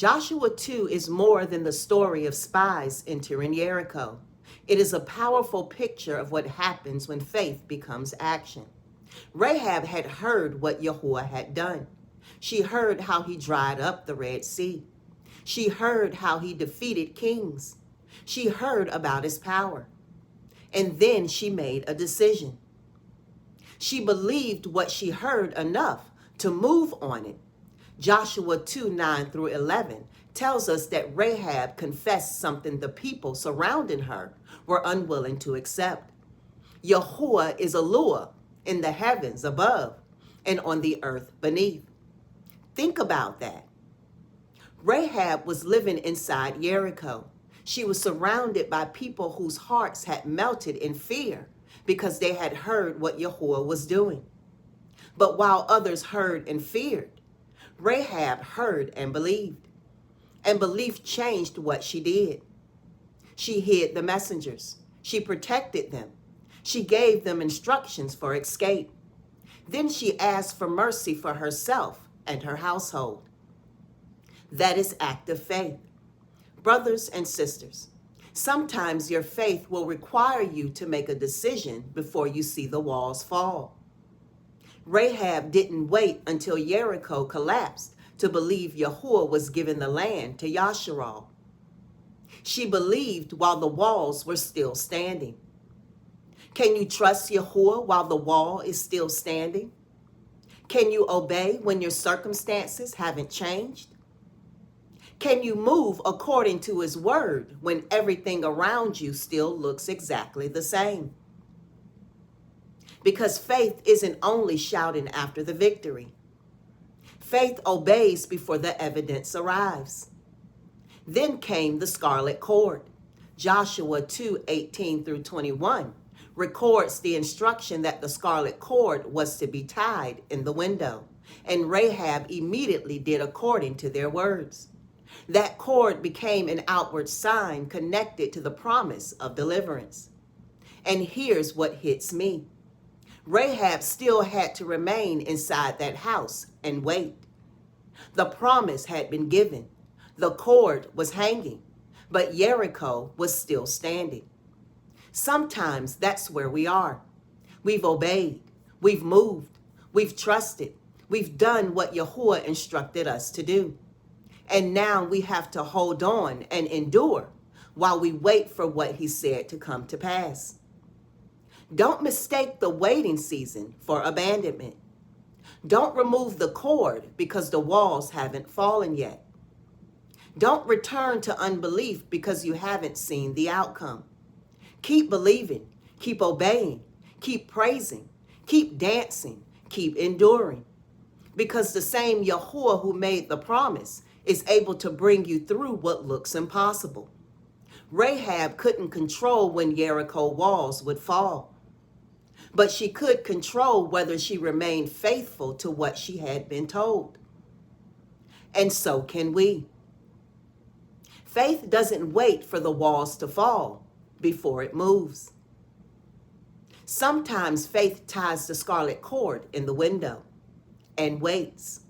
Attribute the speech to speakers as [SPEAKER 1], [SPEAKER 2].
[SPEAKER 1] Joshua 2 is more than the story of spies entering Jericho. It is a powerful picture of what happens when faith becomes action. Rahab had heard what Yahuwah had done. She heard how he dried up the Red Sea. She heard how he defeated kings. She heard about his power. And then she made a decision. She believed what she heard enough to move on it. Joshua 2:9-11 tells us that Rahab confessed something the people surrounding her were unwilling to accept. Yahuwah is Eloah in the heavens above and on the earth beneath. Think about that. Rahab was living inside Jericho. She was surrounded by people whose hearts had melted in fear because they had heard what Yahuwah was doing. But while others heard and feared, Rahab heard and believed. And belief changed what she did. She hid the messengers. She protected them. She gave them instructions for escape. Then she asked for mercy for herself and her household. That is active faith. Brothers and sisters, sometimes your faith will require you to make a decision before you see the walls fall. Rahab didn't wait until Jericho collapsed to believe Yahuwah was giving the land to Yasharal. She believed while the walls were still standing. Can you trust Yahuwah while the wall is still standing? Can you obey when your circumstances haven't changed? Can you move according to his word when everything around you still looks exactly the same? Because faith isn't only shouting after the victory. Faith obeys before the evidence arrives. Then came the scarlet cord. Joshua 2:18-21 records the instruction that the scarlet cord was to be tied in the window, and Rahab immediately did according to their words. That cord became an outward sign connected to the promise of deliverance. And here's what hits me. Rahab still had to remain inside that house and wait. The promise had been given. The cord was hanging, but Jericho was still standing. Sometimes that's where we are. We've obeyed, we've moved, we've trusted, we've done what Yahuwah instructed us to do. And now we have to hold on and endure while we wait for what he said to come to pass. Don't mistake the waiting season for abandonment. Don't remove the cord because the walls haven't fallen yet. Don't return to unbelief because you haven't seen the outcome. Keep believing, keep obeying, keep praising, keep dancing, keep enduring. Because the same Yahuwah who made the promise is able to bring you through what looks impossible. Rahab couldn't control when Jericho walls would fall, but she could control whether she remained faithful to what she had been told. And so can we. Faith doesn't wait for the walls to fall before it moves. Sometimes faith ties the scarlet cord in the window and waits.